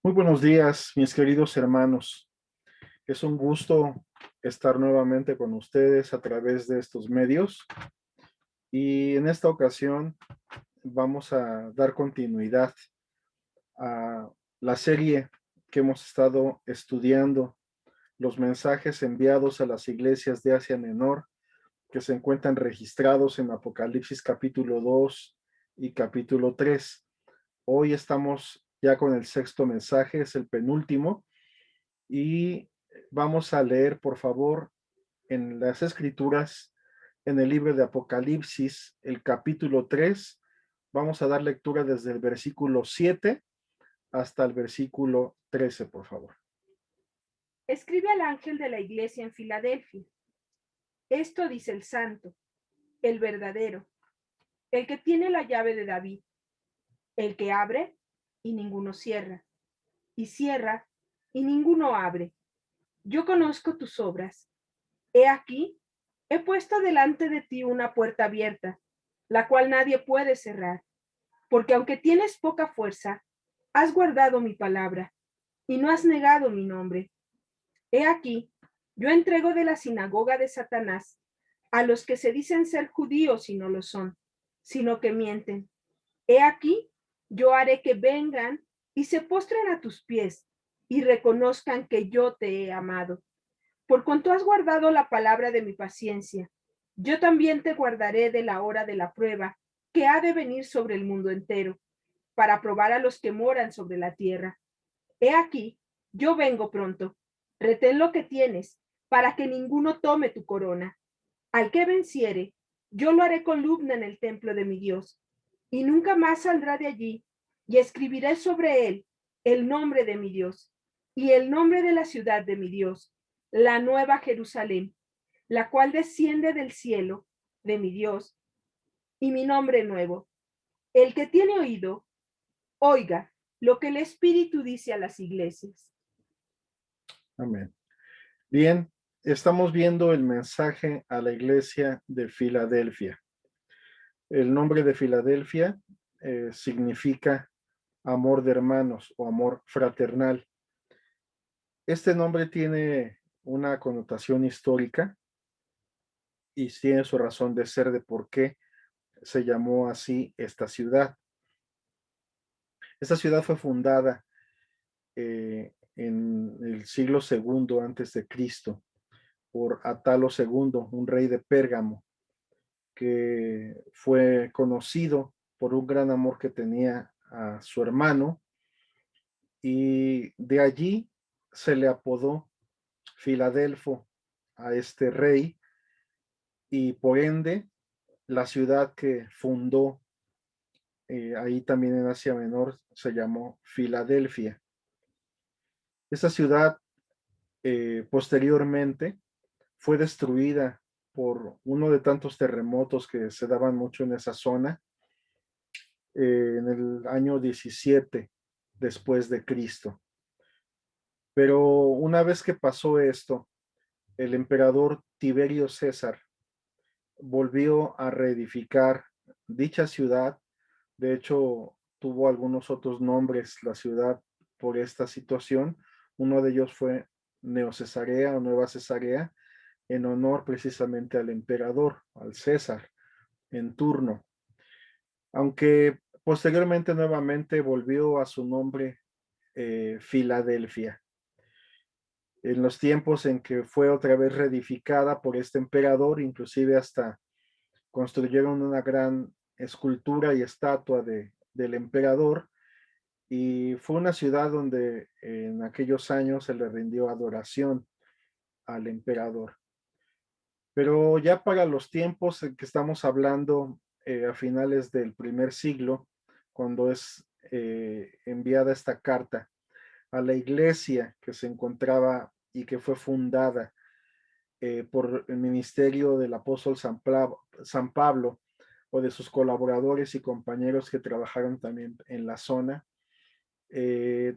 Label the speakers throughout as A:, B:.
A: Muy buenos días, mis queridos hermanos. Es un gusto estar nuevamente con ustedes a través de estos medios y en esta ocasión vamos a dar continuidad a la serie que hemos estado estudiando, los mensajes enviados a las iglesias de Asia Menor que se encuentran registrados en Apocalipsis capítulo 2 y capítulo 3. Hoy estamos ya con el sexto mensaje, es el penúltimo. Y vamos a leer, por favor, en las escrituras, en el libro de Apocalipsis, el capítulo 3. Vamos a dar lectura desde el versículo 7 hasta el versículo 13, por favor.
B: Escribe al ángel de la iglesia en Filadelfia. Esto dice el santo, el verdadero, el que tiene la llave de David, el que abre y ninguno cierra, y cierra y ninguno abre. Yo conozco tus obras. He aquí, he puesto delante de ti una puerta abierta, la cual nadie puede cerrar, porque aunque tienes poca fuerza, has guardado mi palabra y no has negado mi nombre. He aquí, yo entrego de la sinagoga de Satanás a los que se dicen ser judíos y no lo son, sino que mienten. He aquí, yo haré que vengan y se postren a tus pies y reconozcan que yo te he amado. Por cuanto has guardado la palabra de mi paciencia, yo también te guardaré de la hora de la prueba que ha de venir sobre el mundo entero, para probar a los que moran sobre la tierra. He aquí, yo vengo pronto. Retén lo que tienes, para que ninguno tome tu corona. Al que venciere, yo lo haré columna en el templo de mi Dios, y nunca más saldrá de allí, y escribiré sobre él el nombre de mi Dios, y el nombre de la ciudad de mi Dios, la nueva Jerusalén, la cual desciende del cielo de mi Dios, y mi nombre nuevo. El que tiene oído, oiga lo que el Espíritu dice a las iglesias.
A: Amén. Bien, estamos viendo el mensaje a la iglesia de Filadelfia. El nombre de Filadelfia significa amor de hermanos o amor fraternal. Este nombre tiene una connotación histórica y tiene su razón de ser de por qué se llamó así esta ciudad. Esta ciudad fue fundada en el siglo segundo antes de Cristo por Atalo II, un rey de Pérgamo, que fue conocido por un gran amor que tenía a su hermano, y de allí se le apodó Filadelfo a este rey, y por ende la ciudad que fundó ahí también en Asia Menor se llamó Filadelfia. Esta ciudad posteriormente fue destruida por uno de tantos terremotos que se daban mucho en esa zona en el año 17 después de Cristo. Pero una vez que pasó esto, el emperador Tiberio César volvió a reedificar dicha ciudad. De hecho, tuvo algunos otros nombres la ciudad por esta situación. Uno de ellos fue Neocesarea o Nueva Cesarea, en honor precisamente al emperador, al César, en turno. Aunque posteriormente nuevamente volvió a su nombre Filadelfia. En los tiempos en que fue otra vez reedificada por este emperador, inclusive hasta construyeron una gran escultura y estatua del emperador, y fue una ciudad donde en aquellos años se le rindió adoración al emperador. Pero ya para los tiempos en que estamos hablando, a finales del primer siglo, cuando es enviada esta carta a la iglesia que se encontraba y que fue fundada por el ministerio del apóstol San Pablo, o de sus colaboradores y compañeros que trabajaron también en la zona. Eh,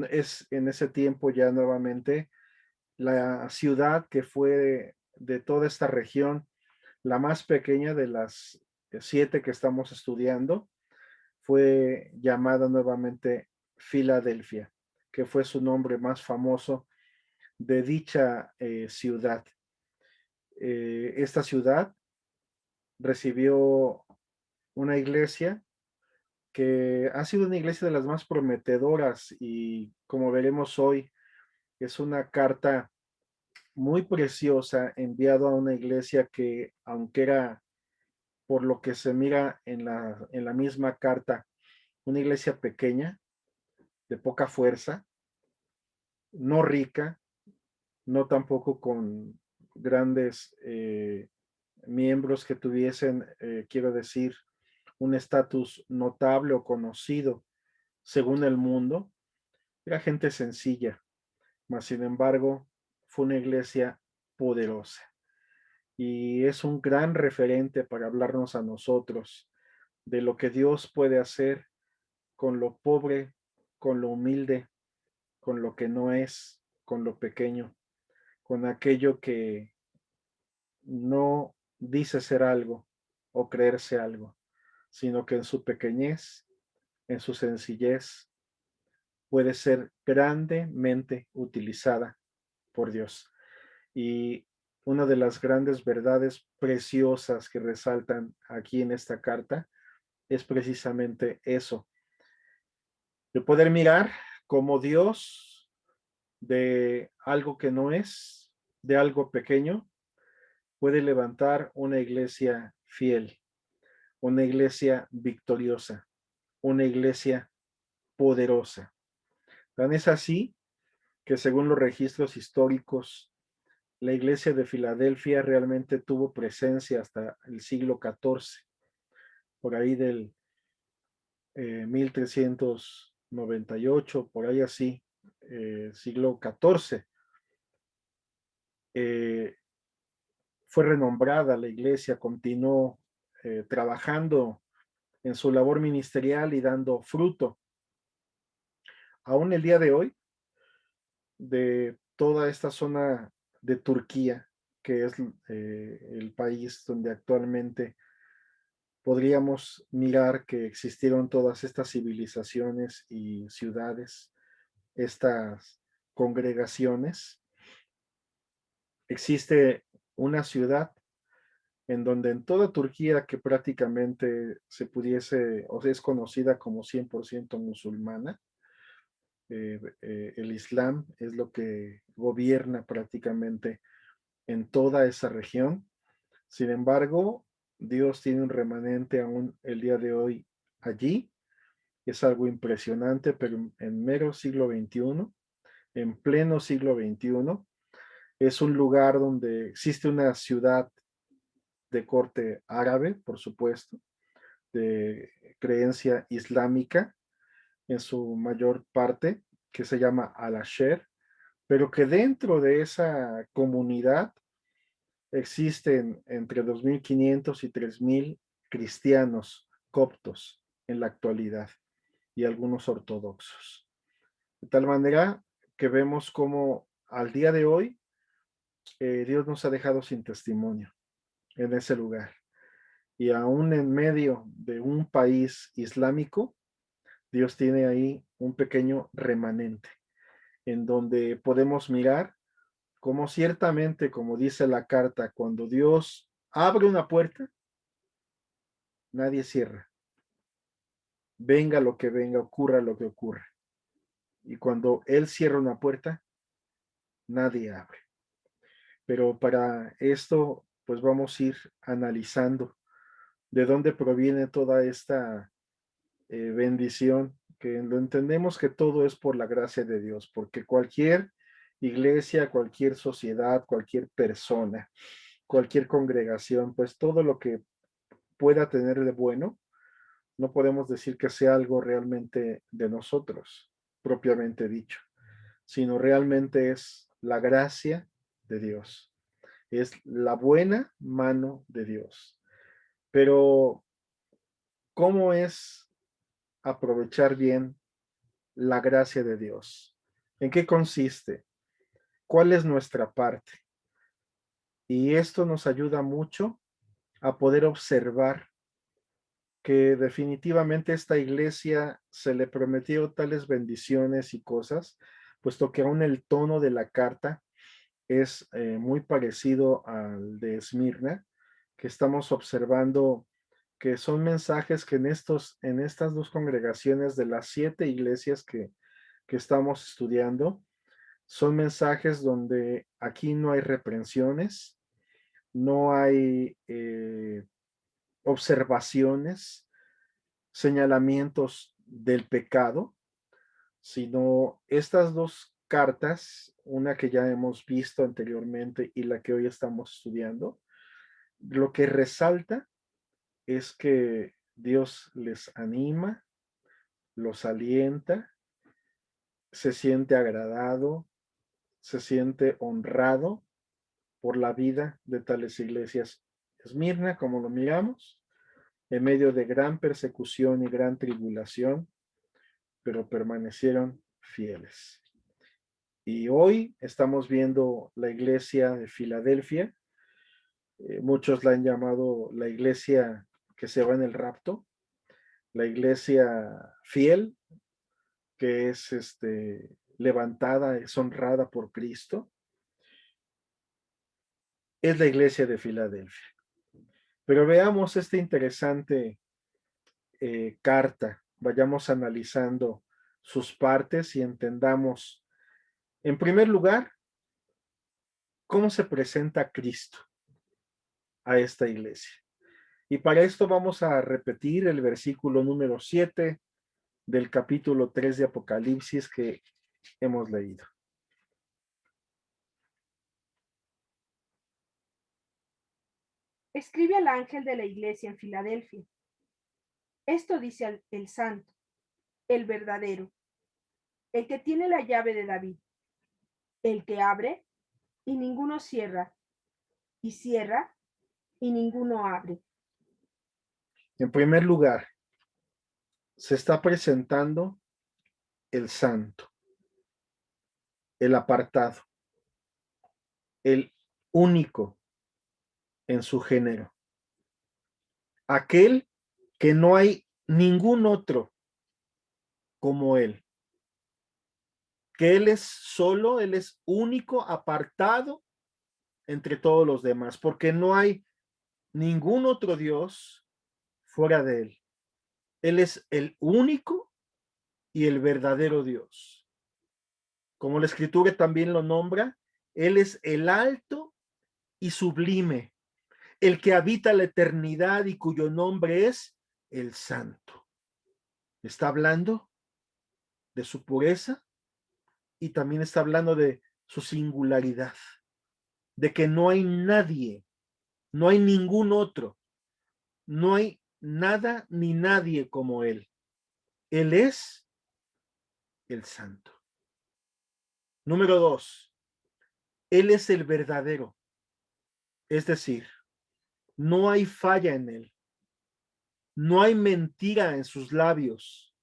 A: es en ese tiempo ya nuevamente la ciudad que fue de toda esta región, la más pequeña de las 7 que estamos estudiando, fue llamada nuevamente Filadelfia. que fue su nombre más famoso, de dicha ciudad. Esta ciudad recibió una iglesia que ha sido una iglesia de las más prometedoras y como veremos hoy, es una carta muy preciosa enviado a una iglesia que, aunque era por lo que se mira en la misma carta, una iglesia pequeña, de poca fuerza, no rica, no tampoco con grandes miembros que tuviesen, quiero decir, un estatus notable o conocido según el mundo. Era gente sencilla, mas sin embargo fue una iglesia poderosa y es un gran referente para hablarnos a nosotros de lo que Dios puede hacer con lo pobre, con lo humilde, con lo que no es, con lo pequeño, con aquello que no dice ser algo o creerse algo, sino que en su pequeñez, en su sencillez, puede ser grandemente utilizada por Dios. Y una de las grandes verdades preciosas que resaltan aquí en esta carta es precisamente eso, de poder mirar como Dios de algo que no es, de algo pequeño, puede levantar una iglesia fiel, una iglesia victoriosa, una iglesia poderosa. Tan es así que según los registros históricos, la iglesia de Filadelfia realmente tuvo presencia hasta el siglo XIV, por ahí del 1398, por ahí así, siglo XIV. Eh, Fue renombrada la iglesia, continuó trabajando en su labor ministerial y dando fruto. Aún el día de hoy, de toda esta zona de Turquía, que es el país donde actualmente podríamos mirar que existieron todas estas civilizaciones y ciudades, estas congregaciones. Existe una ciudad en donde en toda Turquía que prácticamente se pudiese o es conocida como 100% musulmana, el Islam es lo que gobierna prácticamente en toda esa región. Sin embargo, Dios tiene un remanente aún el día de hoy allí. Es algo impresionante, pero en mero siglo XXI, en pleno siglo XXI, es un lugar donde existe una ciudad de corte árabe, por supuesto, de creencia islámica en su mayor parte, que se llama Al-Asher, pero que dentro de esa comunidad existen entre 2.500 y 3.000 cristianos coptos en la actualidad y algunos ortodoxos. De tal manera que vemos cómo al día de hoy Dios nos ha dejado sin testimonio en ese lugar. Y aún en medio de un país islámico, Dios tiene ahí un pequeño remanente en donde podemos mirar cómo ciertamente, como dice la carta, cuando Dios abre una puerta, nadie cierra. Venga lo que venga, ocurra lo que ocurra. Y cuando Él cierra una puerta, nadie abre. Pero para esto, pues vamos a ir analizando de dónde proviene toda esta bendición, que lo entendemos que todo es por la gracia de Dios, porque cualquier iglesia, cualquier sociedad, cualquier persona, cualquier congregación, pues todo lo que pueda tener de bueno, no podemos decir que sea algo realmente de nosotros, propiamente dicho, sino realmente es la gracia de Dios, es la buena mano de Dios. Pero, ¿cómo es aprovechar bien la gracia de Dios? ¿En qué consiste? ¿Cuál es nuestra parte? Y esto nos ayuda mucho a poder observar que definitivamente esta iglesia se le prometió tales bendiciones y cosas, puesto que aún el tono de la carta es muy parecido al de Esmirna, que estamos observando que son mensajes que en estas dos congregaciones de las 7 iglesias que estamos estudiando, son mensajes donde aquí no hay reprensiones, no hay observaciones, señalamientos del pecado, sino estas dos cartas, una que ya hemos visto anteriormente y la que hoy estamos estudiando, lo que resalta es que Dios les anima, los alienta, se siente agradado, se siente honrado por la vida de tales iglesias. Esmirna, como lo miramos, en medio de gran persecución y gran tribulación, pero permanecieron fieles. Y hoy estamos viendo la iglesia de Filadelfia. Muchos la han llamado la iglesia que se va en el rapto, la iglesia fiel, que es levantada, es honrada por Cristo. Es la iglesia de Filadelfia. Pero veamos esta interesante carta. Vayamos analizando sus partes y entendamos, en primer lugar, cómo se presenta Cristo a esta iglesia. Y para esto vamos a repetir el versículo número 7 del capítulo 3 de Apocalipsis que hemos leído.
B: Escribe al ángel de la iglesia en Filadelfia. Esto dice el santo, el verdadero, el que tiene la llave de David, el que abre y ninguno cierra, y cierra y ninguno abre.
A: En primer lugar, se está presentando el santo, el apartado, el único en su género, aquel que no hay ningún otro como él, que él es solo, él es único, apartado entre todos los demás, porque no hay ningún otro Dios fuera de él. Él es el único y el verdadero Dios. Como la escritura también lo nombra, él es el alto y sublime, el que habita la eternidad y cuyo nombre es el Santo. Está hablando de su pureza y también está hablando de su singularidad, de que no hay nadie, no hay ningún otro, no hay nada ni nadie como él. Él es el Santo. Número 2, él es el verdadero, es decir, no hay falla en él, no hay mentira en sus labios,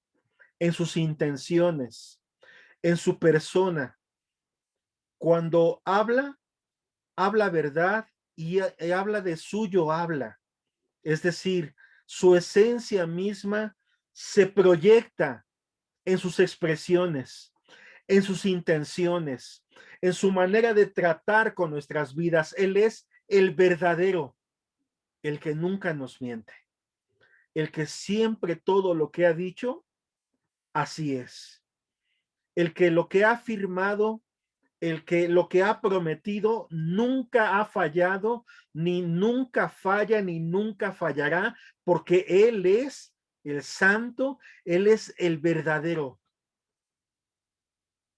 A: en sus intenciones, en su persona. Cuando habla, habla verdad y habla de suyo, habla. Es decir, su esencia misma se proyecta en sus expresiones, en sus intenciones, en su manera de tratar con nuestras vidas. Él es el verdadero, el que nunca nos miente, el que siempre todo lo que ha dicho, así es. El que lo que ha afirmado, el que lo que ha prometido nunca ha fallado, ni nunca falla, ni nunca fallará, porque Él es el santo, Él es el verdadero.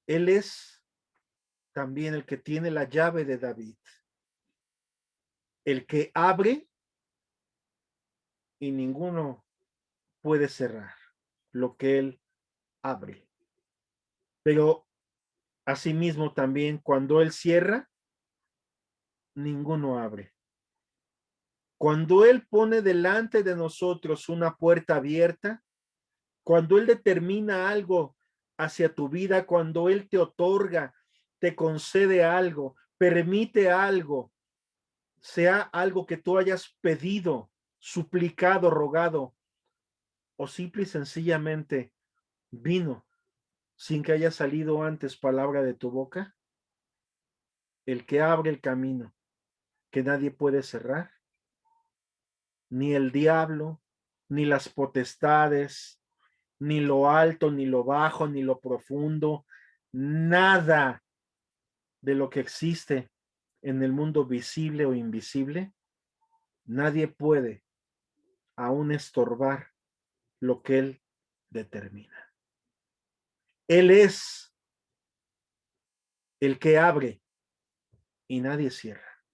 A: Él es también el que tiene la llave de David, el que abre y ninguno puede cerrar lo que Él abre. Pero asimismo también cuando Él cierra, ninguno abre. Cuando Él pone delante de nosotros una puerta abierta, cuando Él determina algo hacia tu vida, cuando Él te otorga, te concede algo, permite algo, sea algo que tú hayas pedido, suplicado, rogado, o simple y sencillamente vino sin que haya salido antes palabra de tu boca? El que abre el camino que nadie puede cerrar, ni el diablo, ni las potestades, ni lo alto, ni lo bajo, ni lo profundo, nada de lo que existe en el mundo visible o invisible, nadie puede aún estorbar lo que él determina. Él es el que abre y nadie cierra.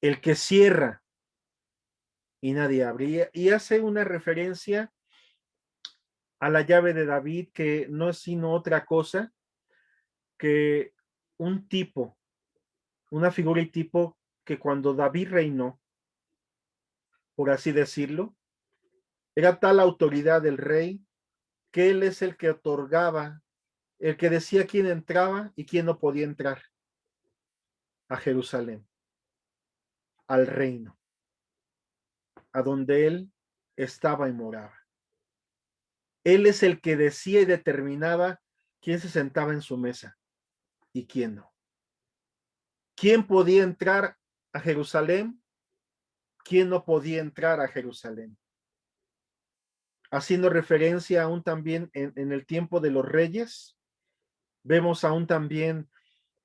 A: El que cierra y nadie abre. Y hace una referencia a la llave de David, que no es sino otra cosa que un tipo, una figura y tipo que cuando David reinó, por así decirlo, era tal autoridad del rey que él es el que otorgaba, el que decía quién entraba y quién no podía entrar a Jerusalén, al reino, a donde él estaba y moraba. Él es el que decía y determinaba quién se sentaba en su mesa y quién no. ¿Quién podía entrar a Jerusalén? ¿Quién no podía entrar a Jerusalén? Haciendo referencia aún también en el tiempo de los reyes, vemos aún también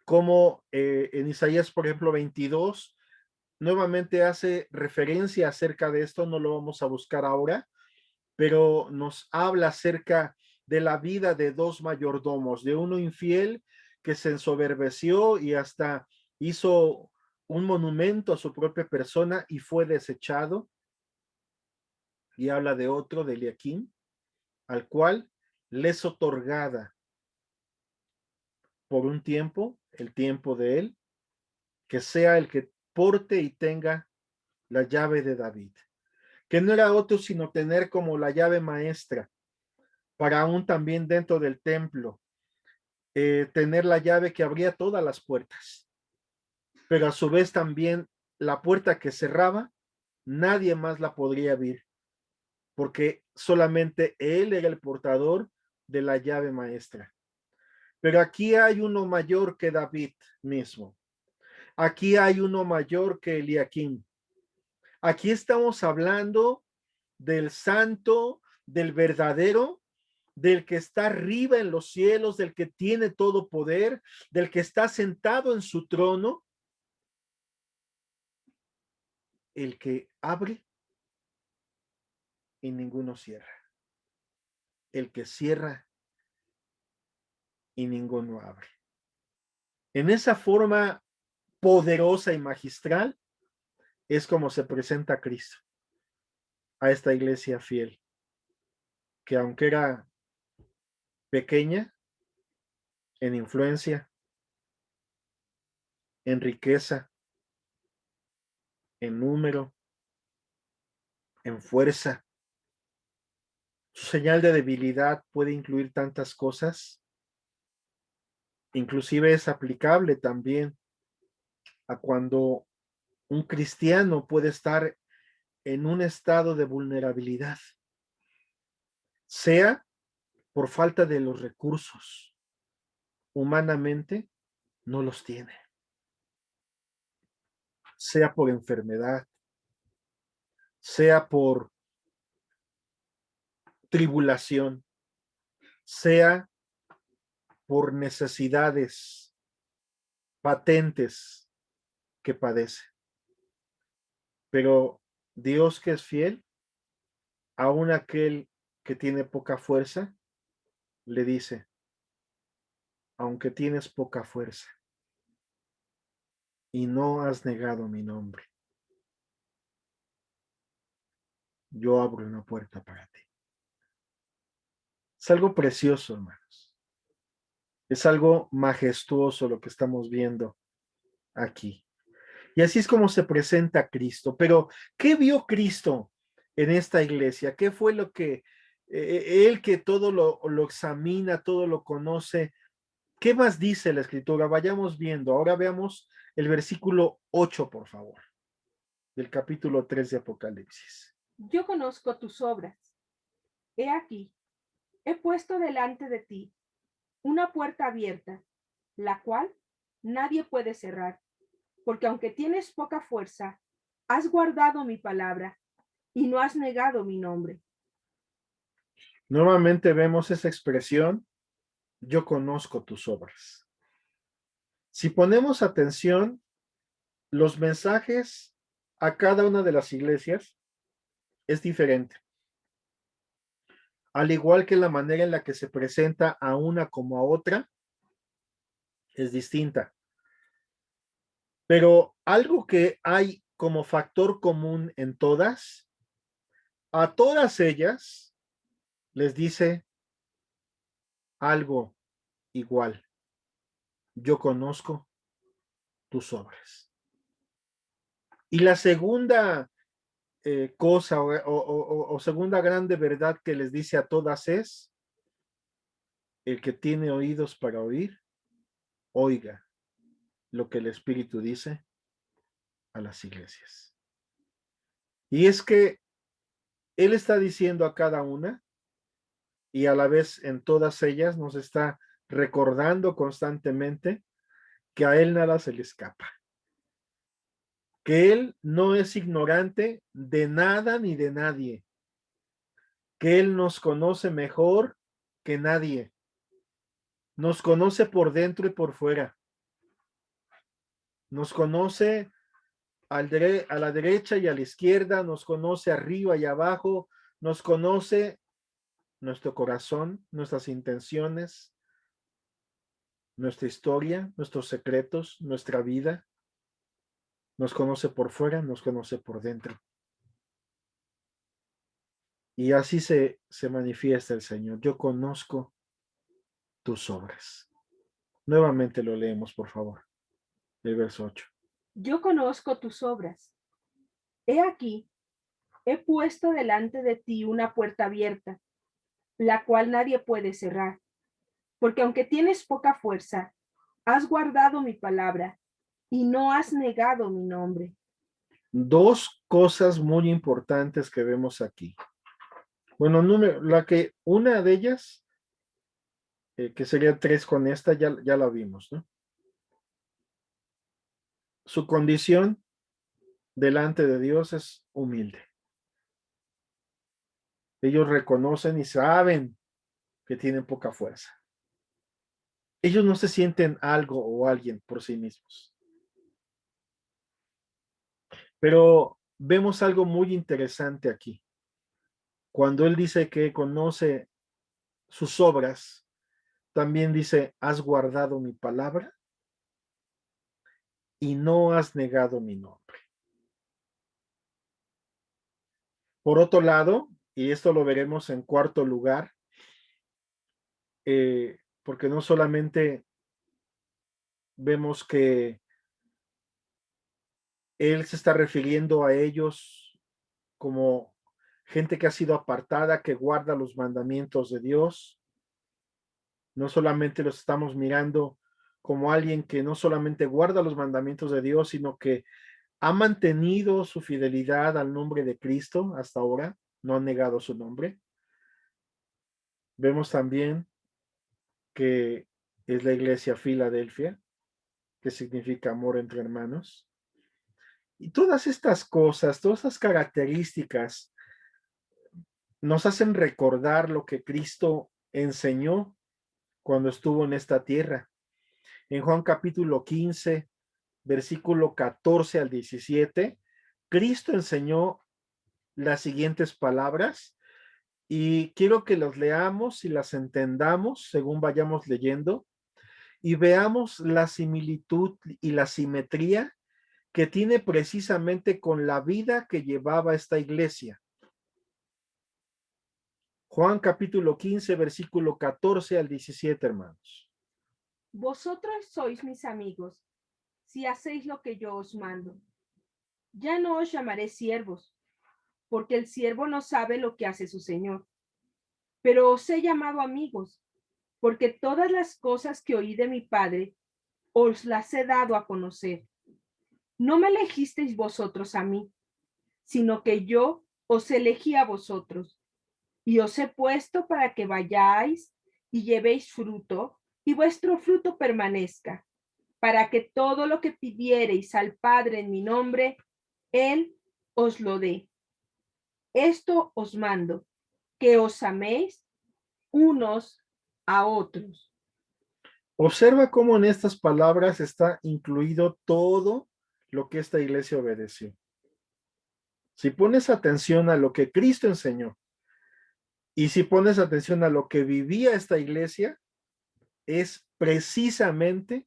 A: cómo en Isaías, por ejemplo, 22, nuevamente hace referencia acerca de esto, no lo vamos a buscar ahora, pero nos habla acerca de la vida de dos mayordomos, de uno infiel que se ensoberbeció y hasta hizo un monumento a su propia persona y fue desechado, y habla de otro, de Eliaquim, al cual le es otorgada por un tiempo, el tiempo de él, que sea el que porte y tenga la llave de David, que no era otro sino tener como la llave maestra para aún también dentro del templo, tener la llave que abría todas las puertas, pero a su vez también la puerta que cerraba, nadie más la podría abrir, porque solamente él era el portador de la llave maestra. Pero aquí hay uno mayor que David mismo. Aquí hay uno mayor que Eliaquim. Aquí estamos hablando del santo, del verdadero, del que está arriba en los cielos, del que tiene todo poder, del que está sentado en su trono, el que abre y ninguno cierra, el que cierra y ninguno abre. En esa forma poderosa y magistral es como se presenta Cristo a esta iglesia fiel, que aunque era pequeña en influencia, en riqueza, en número, en fuerza, su señal de debilidad puede incluir tantas cosas. Inclusive es aplicable también a cuando un cristiano puede estar en un estado de vulnerabilidad, sea por falta de los recursos, humanamente no los tiene, sea por enfermedad, sea por tribulación, sea por necesidades patentes que padece. Pero Dios, que es fiel, aun aquel que tiene poca fuerza, le dice: aunque tienes poca fuerza y no has negado mi nombre, yo abro una puerta para ti. Es algo precioso, hermanos. Es algo majestuoso lo que estamos viendo aquí. Y así es como se presenta Cristo. Pero, ¿qué vio Cristo en esta iglesia? ¿Qué fue lo que él, que todo lo examina, todo lo conoce? ¿Qué más dice la escritura? Vayamos viendo. Ahora veamos el versículo 8, por favor, del capítulo 3 de Apocalipsis.
B: Yo conozco tus obras, He aquí, he puesto delante de ti una puerta abierta, la cual nadie puede cerrar, porque aunque tienes poca fuerza, has guardado mi palabra y no has negado mi nombre.
A: Nuevamente vemos esa expresión, yo conozco tus obras. Si ponemos atención, los mensajes a cada una de las iglesias es diferente. Al igual que la manera en la que se presenta a una como a otra es distinta. Pero algo que hay como factor común en todas, a todas ellas les dice algo igual. Yo conozco tus obras. Y la segunda cosa o segunda grande verdad que les dice a todas es, el que tiene oídos para oír, oiga lo que el Espíritu dice a las iglesias. Y es que Él está diciendo a cada una y a la vez en todas ellas nos está recordando constantemente que a Él nada se le escapa, que Él no es ignorante de nada ni de nadie, que Él nos conoce mejor que nadie, nos conoce por dentro y por fuera, nos conoce a la derecha y a la izquierda, nos conoce arriba y abajo, nos conoce nuestro corazón, nuestras intenciones, nuestra historia, nuestros secretos, nuestra vida. Nos conoce por fuera, nos conoce por dentro. Y así se manifiesta el Señor. Yo conozco tus obras. Nuevamente lo leemos, por favor, el verso 8.
B: Yo conozco tus obras. He aquí, he puesto delante de ti una puerta abierta, la cual nadie puede cerrar, porque aunque tienes poca fuerza, has guardado mi palabra y no has negado mi nombre.
A: Dos cosas muy importantes que vemos aquí. Bueno, una de ellas, que sería 3 con esta, ya la vimos, ¿no? Su condición delante de Dios es humilde. Ellos reconocen y saben que tienen poca fuerza. Ellos no se sienten algo o alguien por sí mismos. Pero vemos algo muy interesante aquí. Cuando él dice que conoce sus obras, también dice, has guardado mi palabra y no has negado mi nombre. Por otro lado, y esto lo veremos en cuarto lugar, porque no solamente vemos que él se está refiriendo a ellos como gente que ha sido apartada, que guarda los mandamientos de Dios. No solamente los estamos mirando como alguien que no solamente guarda los mandamientos de Dios, sino que ha mantenido su fidelidad al nombre de Cristo hasta ahora, no ha negado su nombre. Vemos también que es la iglesia Filadelfia, que significa amor entre hermanos. Y todas estas cosas, todas estas características nos hacen recordar lo que Cristo enseñó cuando estuvo en esta tierra. En Juan capítulo 15, versículo 14 al 17, Cristo enseñó las siguientes palabras y quiero que las leamos y las entendamos según vayamos leyendo y veamos la similitud y la simetría que tiene precisamente con la vida que llevaba esta iglesia. Juan capítulo 15, versículo 14 al 17, hermanos.
B: Vosotros sois mis amigos, si hacéis lo que yo os mando. Ya no os llamaré siervos, porque el siervo no sabe lo que hace su señor. Pero os he llamado amigos, porque todas las cosas que oí de mi Padre os las he dado a conocer. No me elegisteis vosotros a mí, sino que yo os elegí a vosotros y os he puesto para que vayáis y llevéis fruto, y vuestro fruto permanezca, para que todo lo que pidiereis al Padre en mi nombre, Él os lo dé. Esto os mando, que os améis unos a otros.
A: Observa cómo en estas palabras está incluido todo lo que esta iglesia obedeció. Si pones atención a lo que Cristo enseñó y si pones atención a lo que vivía esta iglesia, es precisamente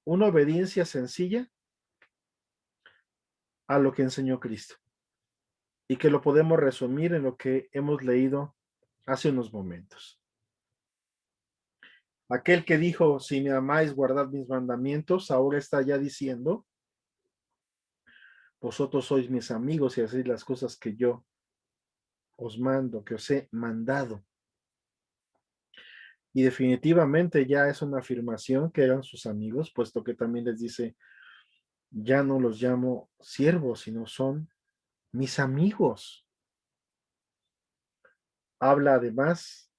A: una obediencia sencilla a lo que enseñó Cristo y que lo podemos resumir en lo que hemos leído hace unos momentos. Aquel que dijo, si me amáis, guardad mis mandamientos, ahora está ya diciendo, vosotros sois mis amigos y hacéis las cosas que yo os mando, que os he mandado. Y definitivamente ya es una afirmación que eran sus amigos, puesto que también les dice, ya no los llamo siervos, sino son mis amigos. Habla además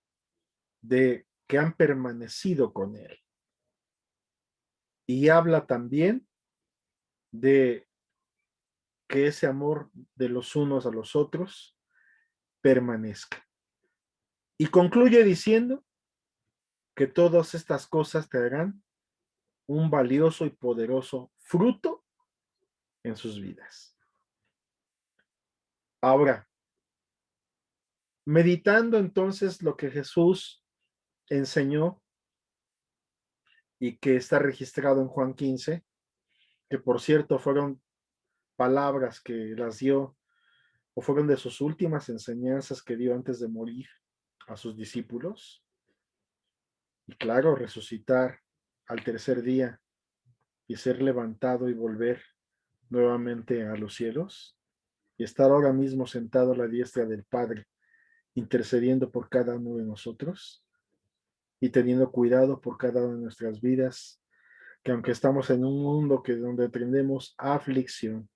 A: de que han permanecido con él. Y habla también de que ese amor de los unos a los otros permanezca. Y concluye diciendo que todas estas cosas traerán un valioso y poderoso fruto en sus vidas. Ahora, meditando entonces lo que Jesús enseñó y que está registrado en Juan 15, que por cierto fueron palabras que las dio o fueron de sus últimas enseñanzas que dio antes de morir a sus discípulos. Y claro, resucitar al tercer día y ser levantado y volver nuevamente a los cielos y estar ahora mismo sentado a la diestra del Padre, intercediendo por cada uno de nosotros y teniendo cuidado por cada una de nuestras vidas, que aunque estamos en un mundo que donde tendremos aflicción,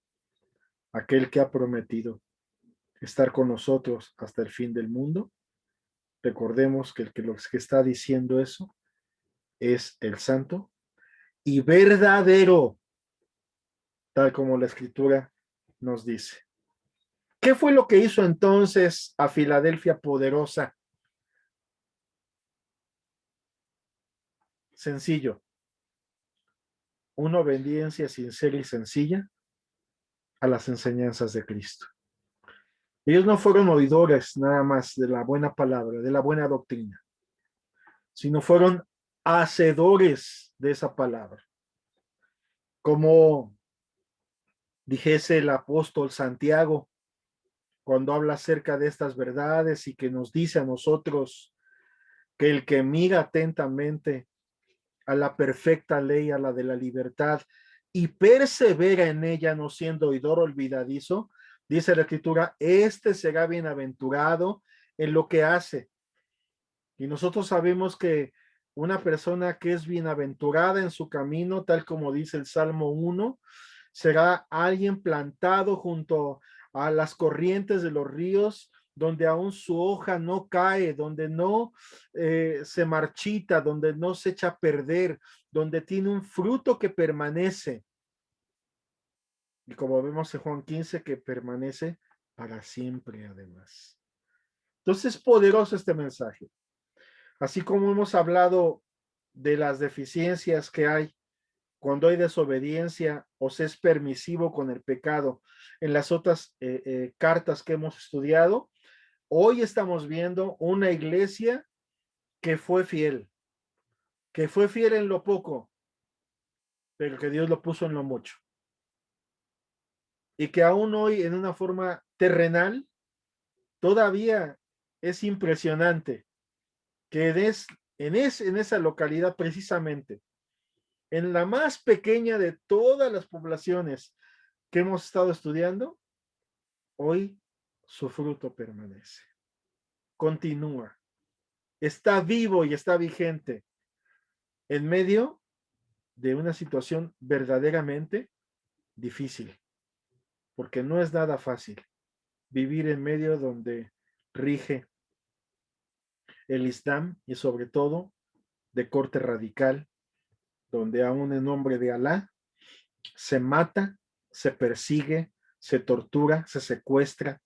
A: aquel que ha prometido estar con nosotros hasta el fin del mundo, recordemos que el que los que está diciendo eso es el santo y verdadero, tal como la escritura nos dice. ¿Qué fue lo que hizo entonces a Filadelfia poderosa? Sencillo, una obediencia sincera y sencilla a las enseñanzas de Cristo. Ellos no fueron oidores nada más de la buena palabra, de la buena doctrina, sino fueron hacedores de esa palabra. Como dijese el apóstol Santiago, cuando habla acerca de estas verdades y que nos dice a nosotros que el que mira atentamente a la perfecta ley, a la de la libertad, y persevera en ella, no siendo oidor olvidadizo, dice la escritura, este será bienaventurado en lo que hace. Y nosotros sabemos que una persona que es bienaventurada en su camino, tal como dice el Salmo 1, será alguien plantado junto a las corrientes de los ríos, donde aún su hoja no cae, donde no se marchita, donde no se echa a perder, donde tiene un fruto que permanece. Y como vemos en Juan 15, que permanece para siempre además. Entonces es poderoso este mensaje. Así como hemos hablado de las deficiencias que hay cuando hay desobediencia o se es permisivo con el pecado en las otras cartas que hemos estudiado, hoy estamos viendo una iglesia que fue fiel en lo poco, pero que Dios lo puso en lo mucho. Y que aún hoy en una forma terrenal todavía es impresionante que en esa localidad precisamente, en la más pequeña de todas las poblaciones que hemos estado estudiando, hoy su fruto permanece, continúa, está vivo y está vigente en medio de una situación verdaderamente difícil, porque no es nada fácil vivir en medio donde rige el Islam y sobre todo de corte radical, donde aún en nombre de Alá se mata, se persigue, se tortura, se secuestra,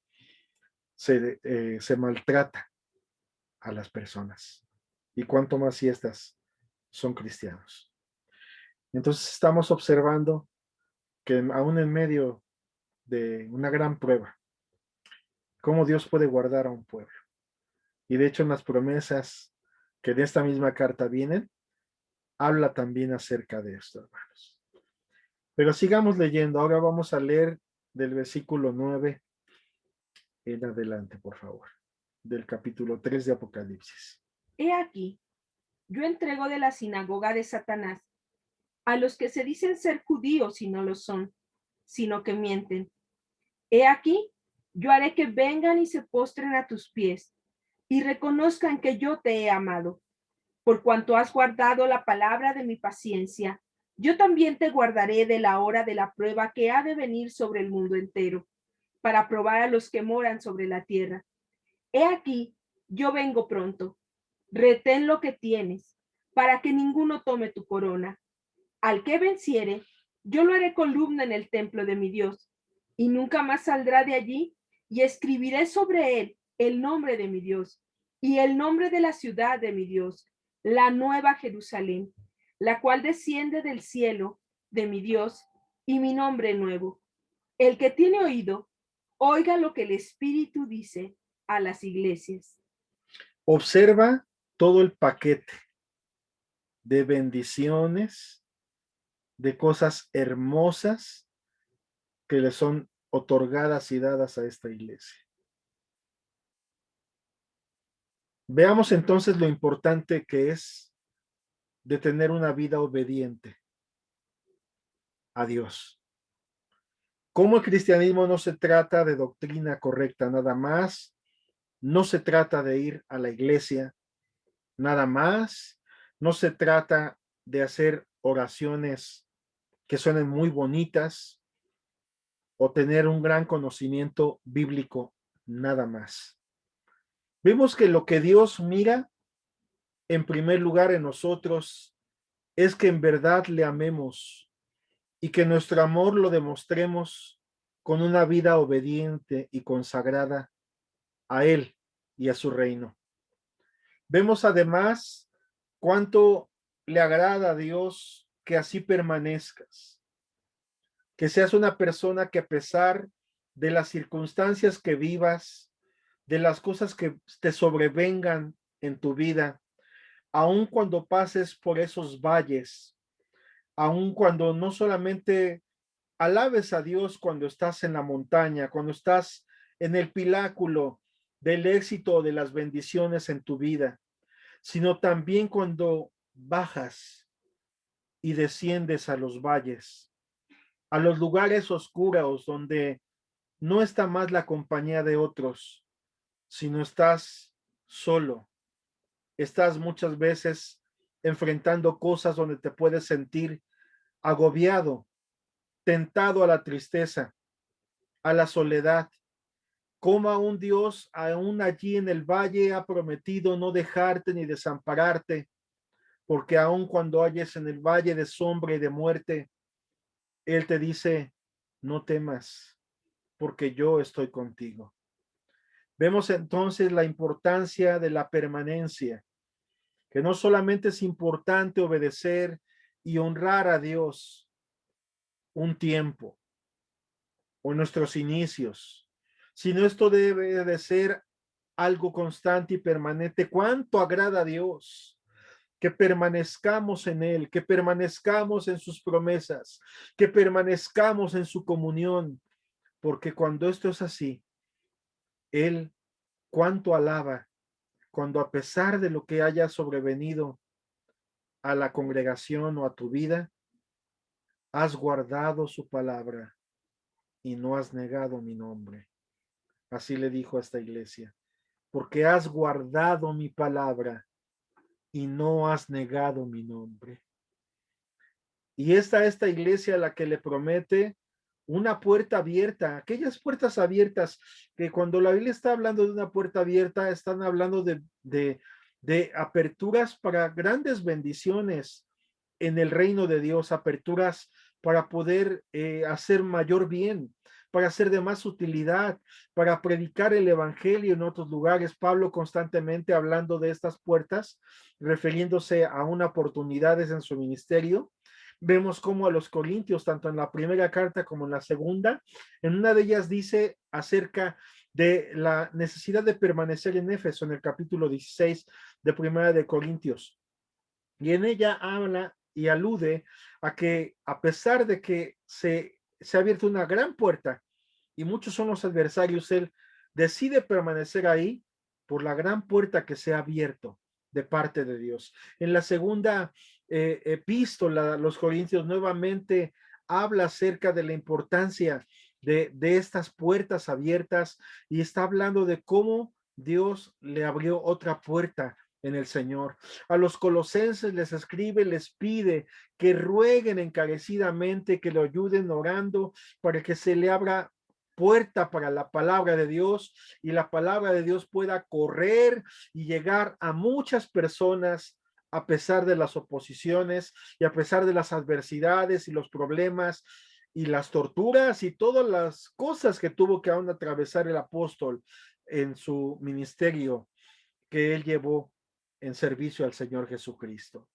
A: se maltrata a las personas. Y cuanto más si estas son cristianos. Entonces estamos observando que aún en medio de una gran prueba, cómo Dios puede guardar a un pueblo. Y de hecho en las promesas que de esta misma carta vienen, habla también acerca de esto, hermanos. Pero sigamos leyendo. Ahora vamos a leer del versículo 9 en adelante, por favor, del capítulo 3 de Apocalipsis.
B: He aquí, yo entrego de la sinagoga de Satanás a los que se dicen ser judíos y no lo son, sino que mienten. He aquí, yo haré que vengan y se postren a tus pies y reconozcan que yo te he amado. Por cuanto has guardado la palabra de mi paciencia, yo también te guardaré de la hora de la prueba que ha de venir sobre el mundo entero, para probar a los que moran sobre la tierra. He aquí, yo vengo pronto. Retén lo que tienes, para que ninguno tome tu corona. Al que venciere, yo lo haré columna en el templo de mi Dios, y nunca más saldrá de allí, y escribiré sobre él el nombre de mi Dios, y el nombre de la ciudad de mi Dios, la nueva Jerusalén, la cual desciende del cielo de mi Dios, y mi nombre nuevo. El que tiene oído, oiga lo que el Espíritu dice a las iglesias.
A: Observa todo el paquete de bendiciones, de cosas hermosas que le son otorgadas y dadas a esta iglesia. Veamos entonces lo importante que es de tener una vida obediente a Dios. Como el cristianismo no se trata de doctrina correcta nada más, no se trata de ir a la iglesia nada más, no se trata de hacer oraciones que suenen muy bonitas o tener un gran conocimiento bíblico nada más. Vemos que lo que Dios mira en primer lugar en nosotros es que en verdad le amemos y que nuestro amor lo demostremos con una vida obediente y consagrada a Él y a su reino. Vemos además cuánto le agrada a Dios que así permanezcas, que seas una persona que a pesar de las circunstancias que vivas, de las cosas que te sobrevengan en tu vida, aun cuando pases por esos valles, aun cuando no solamente alabes a Dios cuando estás en la montaña, cuando estás en el pináculo del éxito, de las bendiciones en tu vida, sino también cuando bajas y desciendes a los valles, a los lugares oscuros donde no está más la compañía de otros, sino estás solo. Estás muchas veces enfrentando cosas donde te puedes sentir agobiado, tentado a la tristeza, a la soledad. Como aún Dios, aún allí en el valle, ha prometido no dejarte ni desampararte, porque aun cuando halles en el valle de sombra y de muerte, Él te dice, no temas, porque yo estoy contigo. Vemos entonces la importancia de la permanencia, que no solamente es importante obedecer y honrar a Dios un tiempo o nuestros inicios, sino esto debe de ser algo constante y permanente. ¿Cuánto agrada a Dios? Que permanezcamos en Él, que permanezcamos en sus promesas, que permanezcamos en su comunión, porque cuando esto es así, Él cuánto alaba cuando a pesar de lo que haya sobrevenido a la congregación o a tu vida, has guardado su palabra y no has negado mi nombre. Así le dijo a esta iglesia, porque has guardado mi palabra y no has negado mi nombre. Y esta iglesia a la que le promete una puerta abierta, aquellas puertas abiertas que cuando la Biblia está hablando de una puerta abierta, están hablando de aperturas para grandes bendiciones en el reino de Dios, aperturas para poder hacer mayor bien, para ser de más utilidad, para predicar el evangelio en otros lugares. Pablo constantemente hablando de estas puertas, refiriéndose a unas oportunidades en su ministerio. Vemos cómo a los corintios, tanto en la primera carta como en la segunda, en una de ellas dice acerca de la necesidad de permanecer en Éfeso, en el capítulo 16 de Primera de Corintios. Y en ella habla y alude a que a pesar de que se ha abierto una gran puerta y muchos son los adversarios, él decide permanecer ahí por la gran puerta que se ha abierto de parte de Dios. En la segunda epístola, los Corintios nuevamente habla acerca de la importancia de estas puertas abiertas y está hablando de cómo Dios le abrió otra puerta en el Señor. A los colosenses les escribe, les pide que rueguen encarecidamente, que lo ayuden orando para que se le abra puerta para la palabra de Dios y la palabra de Dios pueda correr y llegar a muchas personas a pesar de las oposiciones y a pesar de las adversidades y los problemas y las torturas y todas las cosas que tuvo que aún atravesar el apóstol en su ministerio que él llevó en servicio al Señor Jesucristo.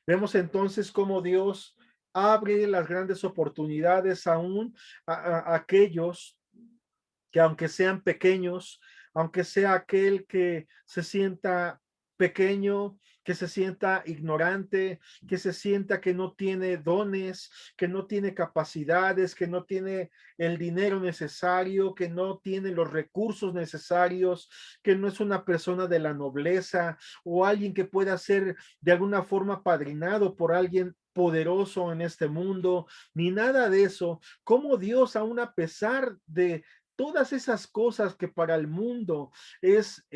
A: Vemos entonces cómo Dios abre las grandes oportunidades aún a aquellos que aunque sean pequeños, aunque sea aquel que se sienta pequeño, que se sienta ignorante, que se sienta que no tiene dones, que no tiene capacidades, que no tiene el dinero necesario, que no tiene los recursos necesarios, que no es una persona de la nobleza o alguien que pueda ser de alguna forma padrinado por alguien poderoso en este mundo, ni nada de eso. Como Dios, aún a pesar de todas esas cosas que para el mundo es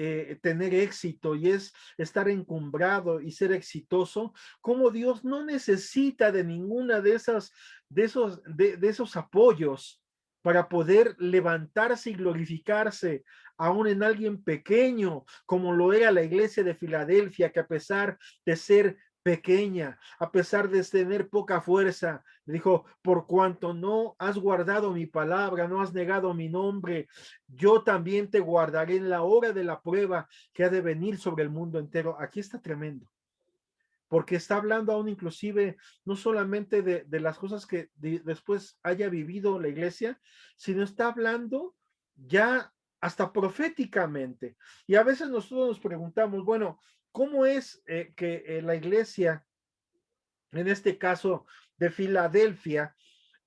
A: tener éxito y es estar encumbrado y ser exitoso, como Dios no necesita de ninguna de esas, de esos apoyos para poder levantarse y glorificarse aún en alguien pequeño, como lo era la iglesia de Filadelfia, que a pesar de ser pequeña, a pesar de tener poca fuerza, dijo, por cuanto no has guardado mi palabra, no has negado mi nombre, yo también te guardaré en la hora de la prueba que ha de venir sobre el mundo entero. Aquí está tremendo, porque está hablando aún inclusive no solamente de las cosas que después haya vivido la iglesia, sino está hablando ya hasta proféticamente. Y a veces nosotros nos preguntamos, bueno, ¿cómo es que la iglesia, en este caso de Filadelfia,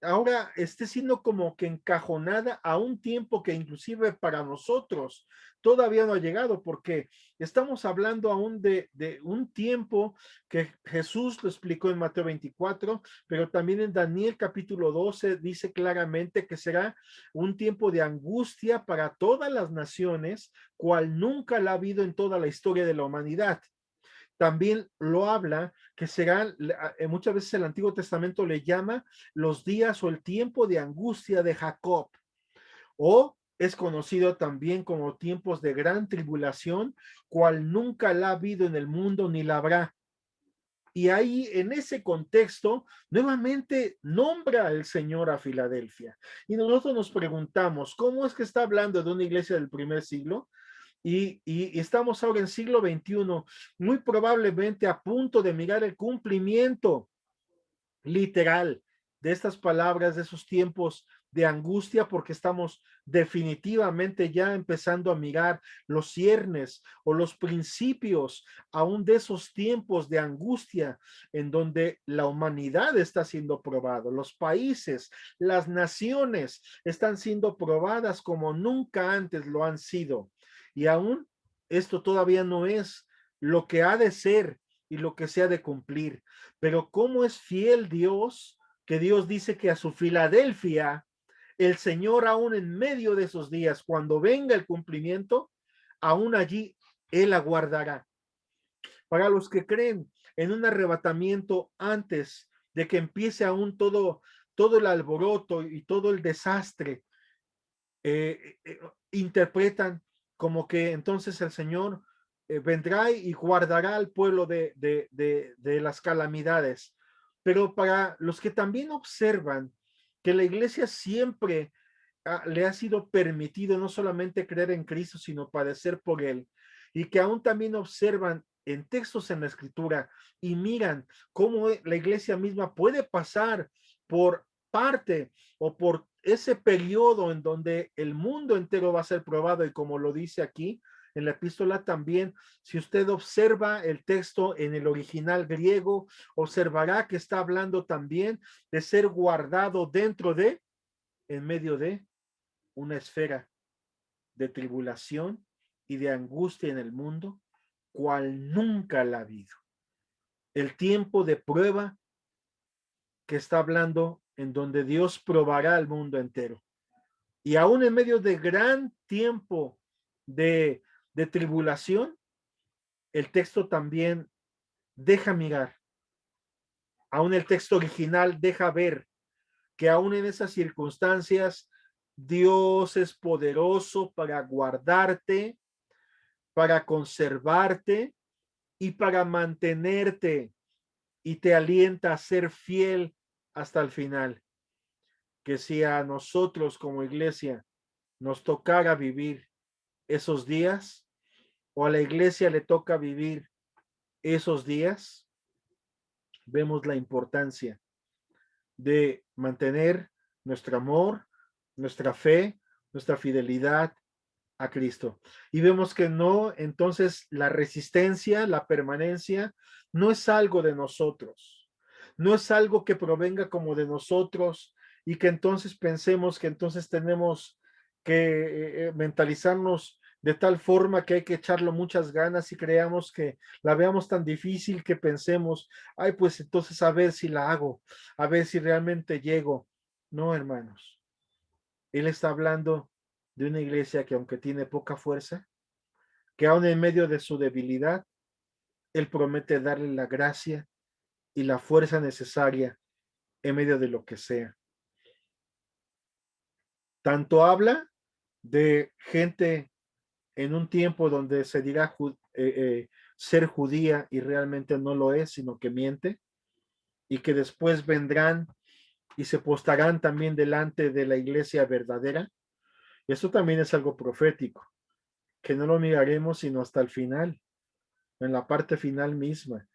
A: ahora esté siendo como que encajonada a un tiempo que inclusive para nosotros todavía no ha llegado, porque estamos hablando aún de un tiempo que Jesús lo explicó en Mateo 24, pero también en Daniel capítulo 12 dice claramente que será un tiempo de angustia para todas las naciones, cual nunca la ha habido en toda la historia de la humanidad. También lo habla que será, muchas veces el Antiguo Testamento le llama los días o el tiempo de angustia de Jacob, o es conocido también como tiempos de gran tribulación, cual nunca la ha habido en el mundo ni la habrá. Y ahí, en ese contexto, nuevamente nombra el Señor a Filadelfia. Y nosotros nos preguntamos, ¿cómo es que está hablando de una iglesia del primer siglo? Y estamos ahora en siglo XXI, muy probablemente a punto de mirar el cumplimiento literal de estas palabras, de esos tiempos de angustia, porque estamos definitivamente ya empezando a mirar los ciernes o los principios aún de esos tiempos de angustia en donde la humanidad está siendo probada, los países, las naciones están siendo probadas como nunca antes lo han sido. Y aún esto todavía no es lo que ha de ser y lo que se ha de cumplir. Pero cómo es fiel Dios, que Dios dice que a su Filadelfia, el Señor aún en medio de esos días, cuando venga el cumplimiento, aún allí Él aguardará. Para los que creen en un arrebatamiento antes de que empiece aún todo el alboroto y todo el desastre, interpretan como que entonces el Señor vendrá y guardará al pueblo de las calamidades. Pero para los que también observan que la iglesia siempre le ha sido permitido no solamente creer en Cristo, sino padecer por él, y que aún también observan en textos en la escritura y miran cómo la iglesia misma puede pasar por parte o por ese periodo en donde el mundo entero va a ser probado, y como lo dice aquí en la epístola también, si usted observa el texto en el original griego, observará que está hablando también de ser guardado dentro de, en medio de una esfera de tribulación y de angustia en el mundo, cual nunca la ha habido. El tiempo de prueba que está hablando en donde Dios probará al mundo entero. Y aún en medio de gran tiempo de tribulación, el texto también deja mirar, aún el texto original deja ver que aún en esas circunstancias Dios es poderoso para guardarte, para conservarte y para mantenerte, y te alienta a ser fiel hasta el final. Que si a nosotros como iglesia nos tocara vivir esos días, o a la iglesia le toca vivir esos días, vemos la importancia de mantener nuestro amor, nuestra fe, nuestra fidelidad a Cristo. Y vemos que no, entonces la resistencia, la permanencia, no es algo de nosotros, no es algo que provenga como de nosotros y que entonces pensemos que entonces tenemos que mentalizarnos de tal forma que hay que echarlo muchas ganas y creamos que la veamos tan difícil que pensemos, ay, pues entonces a ver si la hago, a ver si realmente llego. No, hermanos. Él está hablando de una iglesia que aunque tiene poca fuerza, que aún en medio de su debilidad, Él promete darle la gracia y la fuerza necesaria en medio de lo que sea. Tanto habla de gente en un tiempo donde se dirá ser judía y realmente no lo es, sino que miente, y que después vendrán y se postarán también delante de la iglesia verdadera. Eso también es algo profético, que no lo miraremos sino hasta el final, en la parte final misma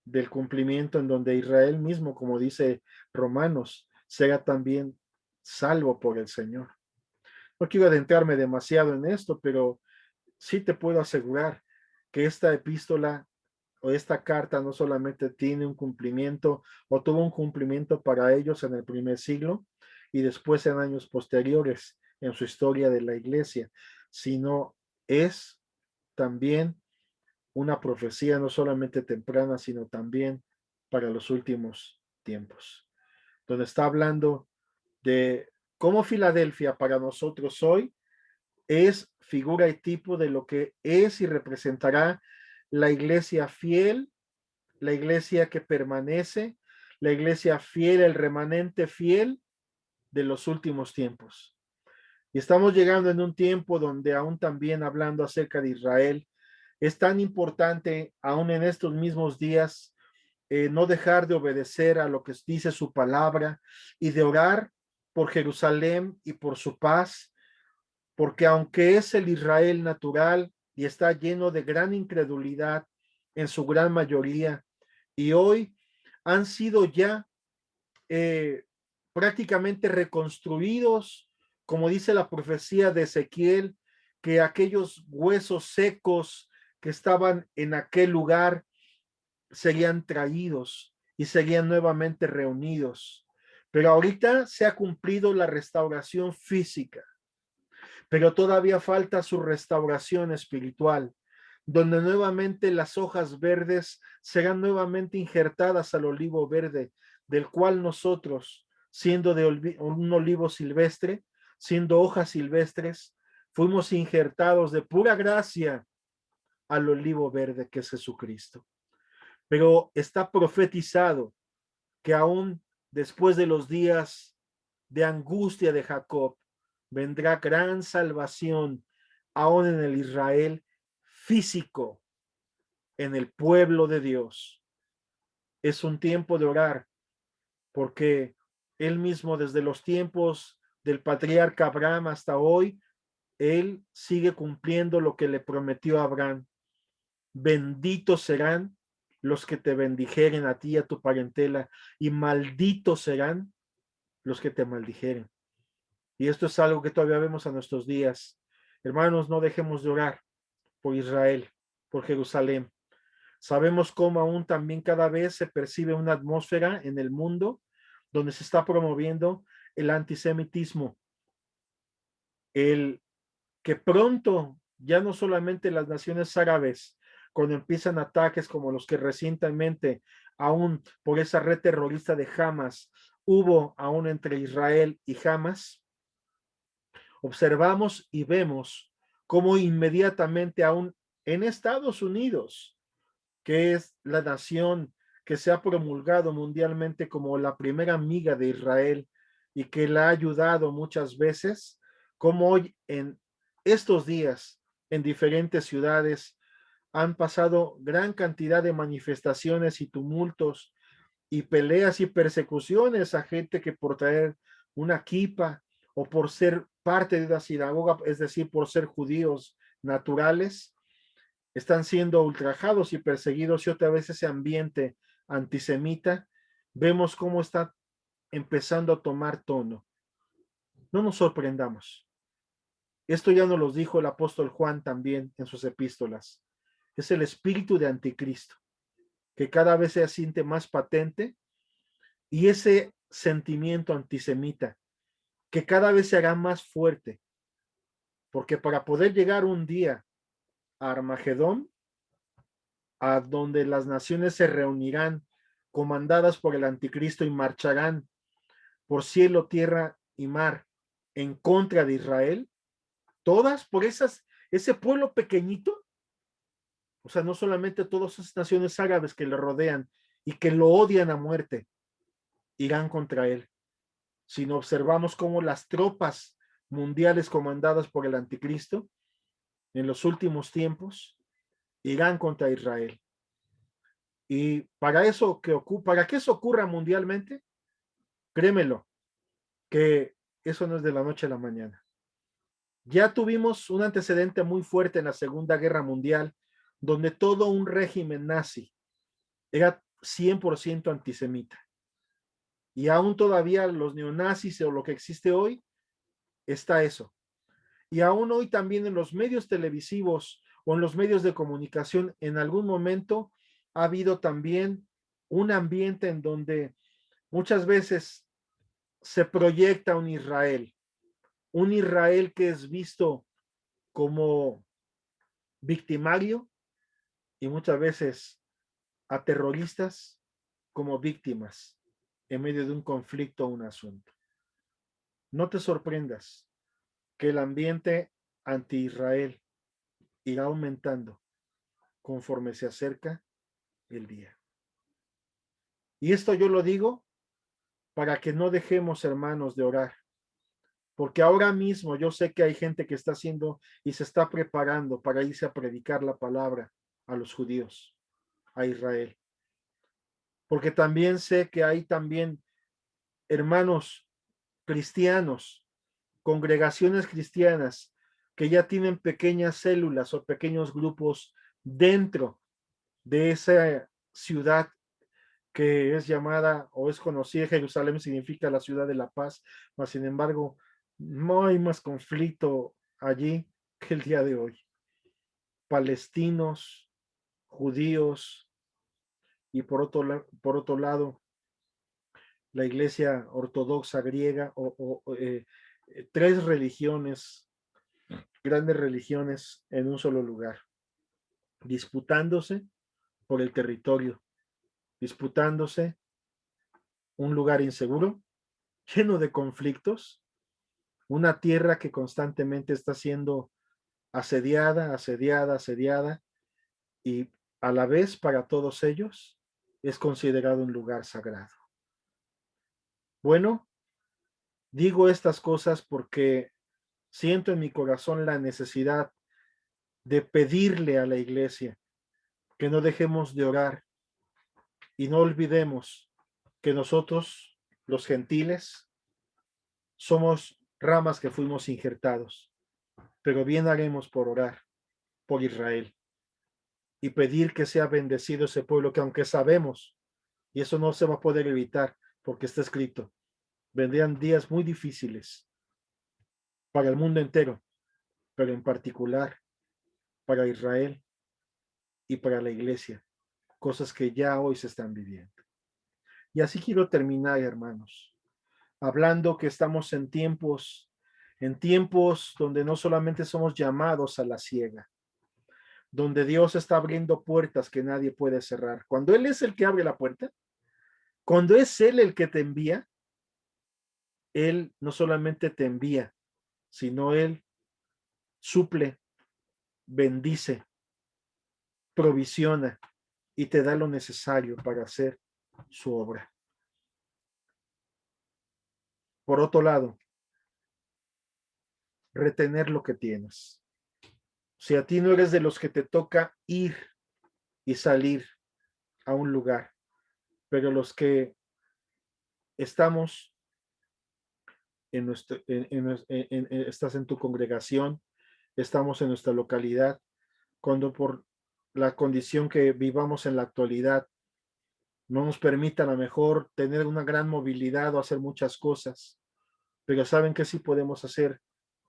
A: del cumplimiento, en donde Israel mismo, como dice Romanos, será también salvo por el Señor. No quiero adentrarme demasiado en esto, pero sí te puedo asegurar que esta epístola o esta carta no solamente tiene un cumplimiento o tuvo un cumplimiento para ellos en el primer siglo y después en años posteriores en su historia de la iglesia, sino es también una profecía no solamente temprana, sino también para los últimos tiempos, donde está hablando de cómo Filadelfia para nosotros hoy es figura y tipo de lo que es y representará la iglesia fiel, la iglesia que permanece, la iglesia fiel, el remanente fiel de los últimos tiempos. Y estamos llegando en un tiempo donde aún también hablando acerca de Israel, es tan importante, aún en estos mismos días, no dejar de obedecer a lo que dice su palabra y de orar por Jerusalén y por su paz, porque aunque es el Israel natural y está lleno de gran incredulidad en su gran mayoría, y hoy han sido ya eh, prácticamente reconstruidos, como dice la profecía de Ezequiel, que aquellos huesos secos que estaban en aquel lugar serían traídos y serían nuevamente reunidos. Pero ahorita se ha cumplido la restauración física, pero todavía falta su restauración espiritual, donde nuevamente las hojas verdes serán nuevamente injertadas al olivo verde, del cual nosotros, siendo de un olivo silvestre, siendo hojas silvestres, fuimos injertados de pura gracia al olivo verde que es Jesucristo. Pero está profetizado que aún después de los días de angustia de Jacob, vendrá gran salvación aún en el Israel físico, en el pueblo de Dios. Es un tiempo de orar, porque Él mismo desde los tiempos del patriarca Abraham hasta hoy, Él sigue cumpliendo lo que le prometió a Abraham. Benditos serán los que te bendijeren a ti y a tu parentela, y malditos serán los que te maldijeren. Y esto es algo que todavía vemos a nuestros días. Hermanos, no dejemos de orar por Israel, por Jerusalén. Sabemos cómo aún también cada vez se percibe una atmósfera en el mundo donde se está promoviendo el antisemitismo, el que pronto ya no solamente las naciones árabes, cuando empiezan ataques como los que recientemente, aún por esa red terrorista de Hamas, hubo aún entre Israel y Hamas, observamos y vemos cómo inmediatamente aún en Estados Unidos, que es la nación que se ha promulgado mundialmente como la primera amiga de Israel y que la ha ayudado muchas veces, como hoy en estos días en diferentes ciudades han pasado gran cantidad de manifestaciones y tumultos y peleas y persecuciones a gente que por traer una kipa o por ser parte de una sinagoga, es decir, por ser judíos naturales, están siendo ultrajados y perseguidos, y otra vez ese ambiente antisemita, vemos cómo está empezando a tomar tono. No nos sorprendamos. Esto ya nos lo dijo el apóstol Juan también en sus epístolas. Es el espíritu de anticristo, que cada vez se siente más patente, y ese sentimiento antisemita, que cada vez se hará más fuerte, porque para poder llegar un día a Armagedón, a donde las naciones se reunirán comandadas por el anticristo y marcharán por cielo, tierra y mar en contra de Israel, todas por ese pueblo pequeñito, o sea, no solamente todas esas naciones árabes que le rodean y que lo odian a muerte, irán contra él, sino observamos cómo las tropas mundiales comandadas por el anticristo en los últimos tiempos irán contra Israel. Y para que eso ocurra mundialmente, créemelo, que eso no es de la noche a la mañana. Ya tuvimos un antecedente muy fuerte en la Segunda Guerra Mundial, donde todo un régimen nazi era 100% antisemita. Y aún todavía los neonazis o lo que existe hoy, está eso. Y aún hoy también en los medios televisivos o en los medios de comunicación, en algún momento ha habido también un ambiente en donde muchas veces se proyecta un Israel que es visto como victimario y muchas veces a terroristas como víctimas en medio de un conflicto o un asunto. No te sorprendas que el ambiente anti-Israel irá aumentando conforme se acerca el día. Y esto yo lo digo para que no dejemos, hermanos, de orar, porque ahora mismo yo sé que hay gente que está haciendo y se está preparando para irse a predicar la palabra a los judíos, a Israel, porque también sé que hay también hermanos cristianos, congregaciones cristianas que ya tienen pequeñas células o pequeños grupos dentro de esa ciudad que es llamada o es conocida. Jerusalén significa la ciudad de la paz, mas sin embargo no hay más conflicto allí que el día de hoy. Palestinos, judíos y por otro lado la iglesia ortodoxa griega tres religiones, grandes religiones en un solo lugar, disputándose por el territorio, disputándose un lugar inseguro, lleno de conflictos, una tierra que constantemente está siendo asediada, asediada, asediada, y a la vez para todos ellos es considerado un lugar sagrado. Bueno, digo estas cosas porque siento en mi corazón la necesidad de pedirle a la iglesia que no dejemos de orar y no olvidemos que nosotros, los gentiles, somos ramas que fuimos injertados, pero bien haremos por orar por Israel y pedir que sea bendecido ese pueblo que aunque sabemos, y eso no se va a poder evitar porque está escrito, vendrían días muy difíciles para el mundo entero, pero en particular para Israel y para la iglesia, cosas que ya hoy se están viviendo. Y así quiero terminar, hermanos, hablando que estamos en tiempos donde no solamente somos llamados a la ciega, donde Dios está abriendo puertas que nadie puede cerrar. Cuando Él es el que abre la puerta, cuando es Él el que te envía, Él no solamente te envía, sino Él suple, bendice, provisiona y te da lo necesario para hacer su obra. Por otro lado, retener lo que tienes. Si a ti no eres de los que te toca ir y salir a un lugar, pero los que estamos estás en tu congregación, estamos en nuestra localidad, cuando por la condición que vivamos en la actualidad no nos permita a lo mejor tener una gran movilidad o hacer muchas cosas, pero saben que sí podemos hacer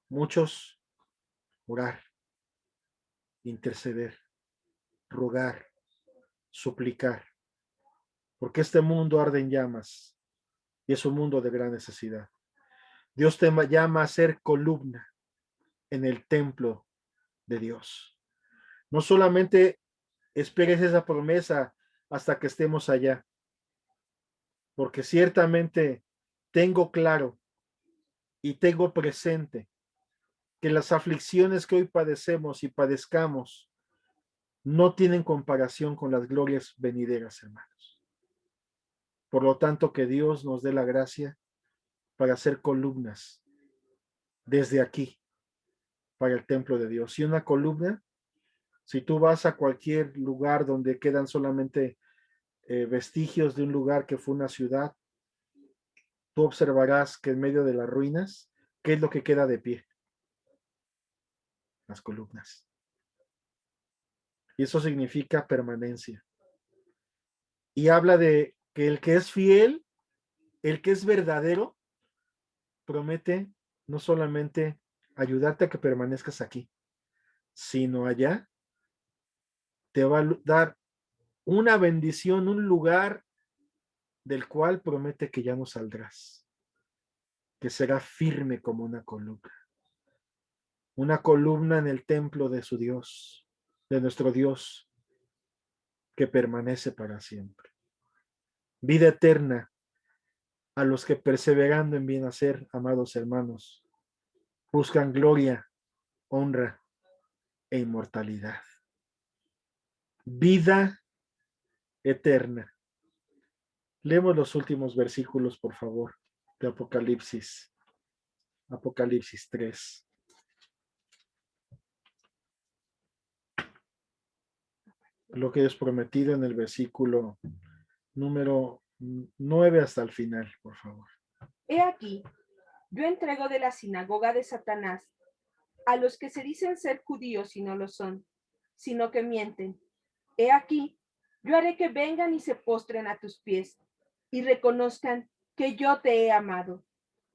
A: muchos: orar, interceder, rogar, suplicar, porque este mundo arde en llamas y es un mundo de gran necesidad. Dios te llama a ser columna en el templo de Dios. No solamente esperes esa promesa hasta que estemos allá, porque ciertamente tengo claro y tengo presente que las aflicciones que hoy padecemos y padezcamos no tienen comparación con las glorias venideras, hermanos. Por lo tanto, que Dios nos dé la gracia para hacer columnas desde aquí para el templo de Dios. Y una columna, si tú vas a cualquier lugar donde quedan solamente vestigios de un lugar que fue una ciudad, tú observarás que en medio de las ruinas, ¿qué es lo que queda de pie? Las columnas. Y eso significa permanencia. Y habla de que el que es fiel, el que es verdadero, promete no solamente ayudarte a que permanezcas aquí, sino allá te va a dar una bendición, un lugar del cual promete que ya no saldrás, que será firme como una columna en el templo de su Dios, de nuestro Dios, que permanece para siempre. Vida eterna a los que perseverando en bien hacer, amados hermanos, buscan gloria, honra e inmortalidad. Vida eterna. Leemos los últimos versículos, por favor, de Apocalipsis. Apocalipsis 3. Lo que es prometido en el versículo número 9 hasta el final, por favor.
B: He aquí, yo entrego de la sinagoga de Satanás a los que se dicen ser judíos y no lo son, sino que mienten. He aquí, yo haré que vengan y se postren a tus pies y reconozcan que yo te he amado.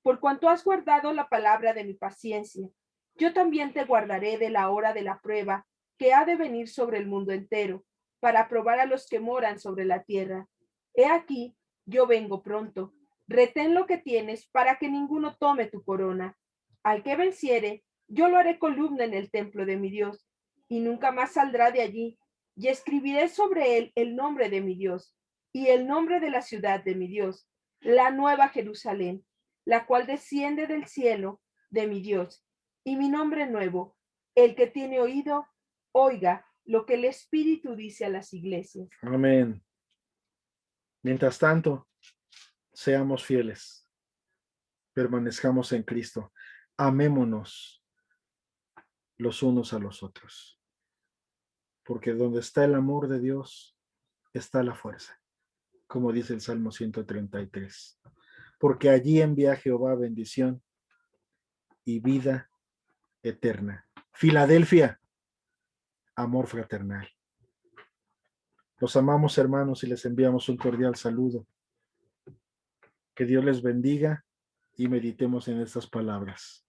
B: Por cuanto has guardado la palabra de mi paciencia, yo también te guardaré de la hora de la prueba que ha de venir sobre el mundo entero, para probar a los que moran sobre la tierra. He aquí, yo vengo pronto. Retén lo que tienes para que ninguno tome tu corona. Al que venciere, yo lo haré columna en el templo de mi Dios, y nunca más saldrá de allí, y escribiré sobre él el nombre de mi Dios, y el nombre de la ciudad de mi Dios, la nueva Jerusalén, la cual desciende del cielo de mi Dios, y mi nombre nuevo. El que tiene oído, oiga lo que el Espíritu dice a las iglesias.
A: Amén. Mientras tanto, seamos fieles, permanezcamos en Cristo, amémonos los unos a los otros. porque donde está el amor de Dios, está la fuerza, como dice el Salmo 133. Porque allí envía Jehová bendición y vida eterna. Filadelfia, amor fraternal. Los amamos, hermanos, y les enviamos un cordial saludo. Que Dios les bendiga y meditemos en estas palabras.